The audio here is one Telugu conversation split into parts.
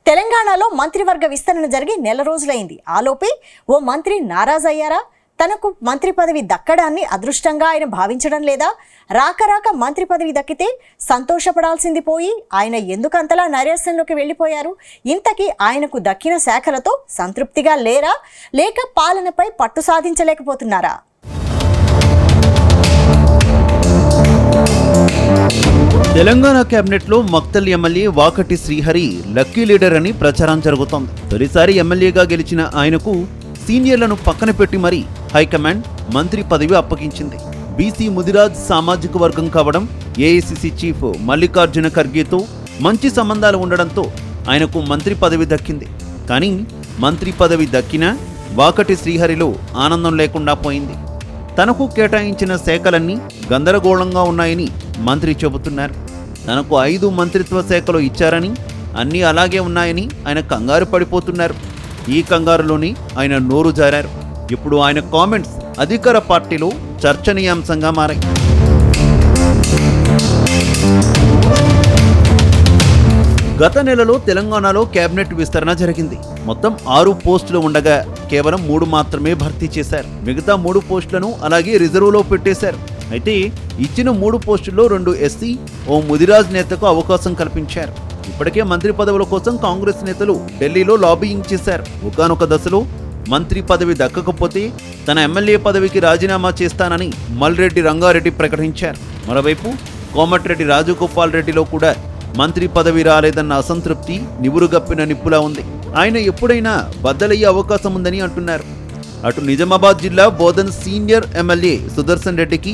తెలంగాణలో మంత్రివర్గ విస్తరణ జరిగి నెల రోజులైంది. ఆలోపే ఓ మంత్రి నారాజయ్యారా? తనకు మంత్రి పదవి దక్కడాన్ని అదృష్టంగా ఆయన భావించడం లేదా? రాక మంత్రి పదవి దక్కితే సంతోషపడాల్సింది పోయి ఆయన ఎందుకంతలా నైరాశ్యంలోకి వెళ్ళిపోయారు? ఇంతకీ ఆయనకు దక్కిన శాఖలతో సంతృప్తిగా లేరా, లేక పాలనపై పట్టు సాధించలేకపోతున్నారా? తెలంగాణ కేబినెట్లో Makthal MLA Vakati Srihari lucky leader అని ప్రచారం జరుగుతోంది. తొలిసారి ఎమ్మెల్యేగా గెలిచిన ఆయనకు సీనియర్లను పక్కన పెట్టి మరీ హైకమాండ్ మంత్రి పదవి అప్పగించింది. బీసీ ముదిరాజ్ సామాజిక వర్గం కావడం, ఏఐసీసీ చీఫ్ మల్లికార్జున ఖర్గేతో మంచి సంబంధాలు ఉండడంతో ఆయనకు మంత్రి పదవి దక్కింది. కానీ మంత్రి పదవి దక్కినా వాకటి శ్రీహరిలో ఆనందం లేకుండా పోయింది. తనకు కేటాయించిన శాఖలన్నీ గందరగోళంగా ఉన్నాయని మంత్రి చెబుతున్నారు. తనకు 5 మంత్రిత్వ శాఖలు ఇచ్చారని, అన్నీ అలాగే ఉన్నాయని ఆయన కంగారు పడిపోతున్నారు. ఈ కంగారులోని ఆయన నోరు జారారు. ఇప్పుడు ఆయన కామెంట్స్ అధికార పార్టీలో చర్చనీయాంశంగా మారాయి. గత నెలలో తెలంగాణలో కేబినెట్ విస్తరణ జరిగింది. మొత్తం 6 పోస్టులు ఉండగా కేవలం 3 మాత్రమే భర్తీ చేశారు. మిగతా 3 పోస్టులను అలాగే రిజర్వులో పెట్టేశారు. అయితే ఇచ్చిన 3 పోస్టుల్లో 2 ఎస్సీ, ఓ ముదిరాజ్ నేతకు అవకాశం కల్పించారు. ఇప్పటికే మంత్రి పదవుల కోసం కాంగ్రెస్ నేతలు ఢిల్లీలో లాబియింగ్ చేశారు. ఒకానొక దశలో మంత్రి పదవి దక్కకపోతే తన ఎమ్మెల్యే పదవికి రాజీనామా చేస్తానని మల్రెడ్డి రంగారెడ్డి ప్రకటించారు. మరోవైపు కోమటిరెడ్డి రాజగోపాల్ రెడ్డిలో కూడా మంత్రి పదవి రాలేదన్న అసంతృప్తి నివురుగప్పిన నిప్పులా ఉంది. ఆయన ఎప్పుడైనా బద్దలయ్యే అవకాశం ఉందని అంటున్నారు. అటు నిజామాబాద్ జిల్లా బోధన్ సీనియర్ ఎమ్మెల్యే సుదర్శన్ రెడ్డికి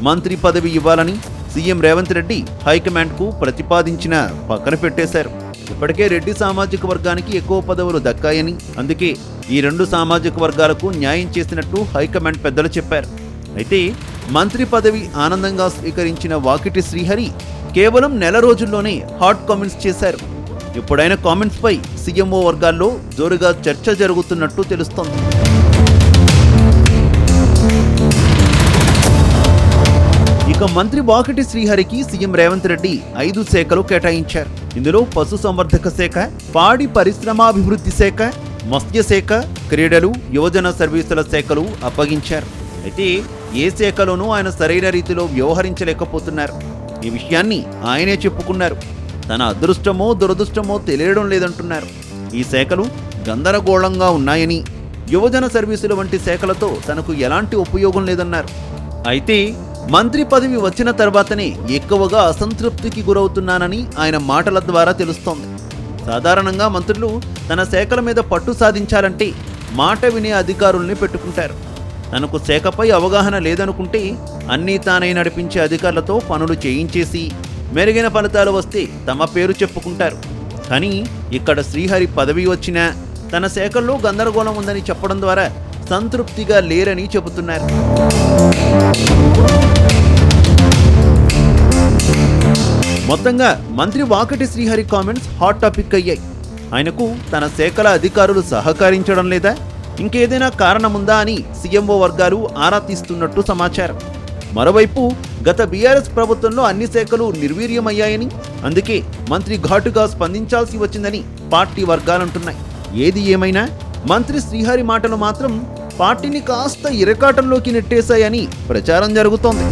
మంత్రి పదవి ఇవ్వాలని సీఎం రేవంత్ రెడ్డి హైకమాండ్కు ప్రతిపాదించిన పక్కన పెట్టేశారు. ఇప్పటికే రెడ్డి సామాజిక వర్గానికి ఎక్కువ పదవులు దక్కాయని, అందుకే ఈ 2 సామాజిక వర్గాలకు న్యాయం చేసినట్టు హైకమాండ్ పెద్దలు చెప్పారు. అయితే మంత్రి పదవి ఆనందంగా స్వీకరించిన వాకిటి శ్రీహరి కేవలం నెల రోజుల్లోనే హాట్ కామెంట్స్ చేశారు. ఇప్పుడైన కామెంట్స్ పై సీఎంఓ వర్గాల్లో జోరుగా చర్చ జరుగుతున్నట్టు తెలుస్తోంది. ఇక మంత్రి వాకిటి శ్రీహరికి సీఎం రేవంత్ రెడ్డి 5 శాఖలు కేటాయించారు. ఇందులో పశు సంవర్ధక శాఖ, పాడి పరిశ్రమాభివృద్ధి శాఖ, మత్స్య శాఖ, క్రీడలు, యువజన సర్వీసుల శాఖలు అప్పగించారు. అయితే ఏ శాఖలోనూ ఆయన సరైన రీతిలో వ్యవహరించలేకపోతున్నారు. ఈ విషయాన్ని ఆయనే చెప్పుకున్నారు. తన అదృష్టమో దురదృష్టమో తెలియడం లేదంటున్నారు. ఈ శాఖలు గందరగోళంగా ఉన్నాయని, యువజన సర్వీసుల వంటి శాఖలతో తనకు ఎలాంటి ఉపయోగం లేదన్నారు. అయితే మంత్రి పదవి వచ్చిన తర్వాతనే ఎక్కువగా అసంతృప్తికి గురవుతున్నానని ఆయన మాటల ద్వారా తెలుస్తోంది. సాధారణంగా మంత్రులు తన శాఖల మీద పట్టు సాధించాలంటే మాట వినే అధికారుల్ని పెట్టుకుంటారు. తనకు శాఖపై అవగాహన లేదనుకుంటే అన్నీ తానై నడిపించే అధికారులతో పనులు చేయించేసి మెరుగైన ఫలితాలు వస్తే తమ పేరు చెప్పుకుంటారు. కానీ ఇక్కడ శ్రీహరి పదవి వచ్చినా తన శాఖల్లో గందరగోళం ఉందని చెప్పడం ద్వారా సంతృప్తిగా లేరని చెబుతున్నారు. మొత్తంగా మంత్రి Vakati Srihari comments hot topic అయ్యాయి. ఆయనకు తన శాఖల అధికారులు సహకరించడం లేదా, ఇంకేదైనా కారణముందా అని సీఎంఓ వర్గాలు ఆరా తీస్తున్నట్టు సమాచారం. మరోవైపు గత బీఆర్ఎస్ ప్రభుత్వంలో అన్ని శాఖలు నిర్వీర్యమయ్యాయని, అందుకే మంత్రి ఘాటుగా స్పందించాల్సి వచ్చిందని పార్టీ వర్గాలంటున్నాయి. ఏది ఏమైనా మంత్రి శ్రీహరి మాటలు మాత్రం పార్టీని కాస్త ఇరకాటంలోకి నెట్టేశాయని ప్రచారం జరుగుతోంది.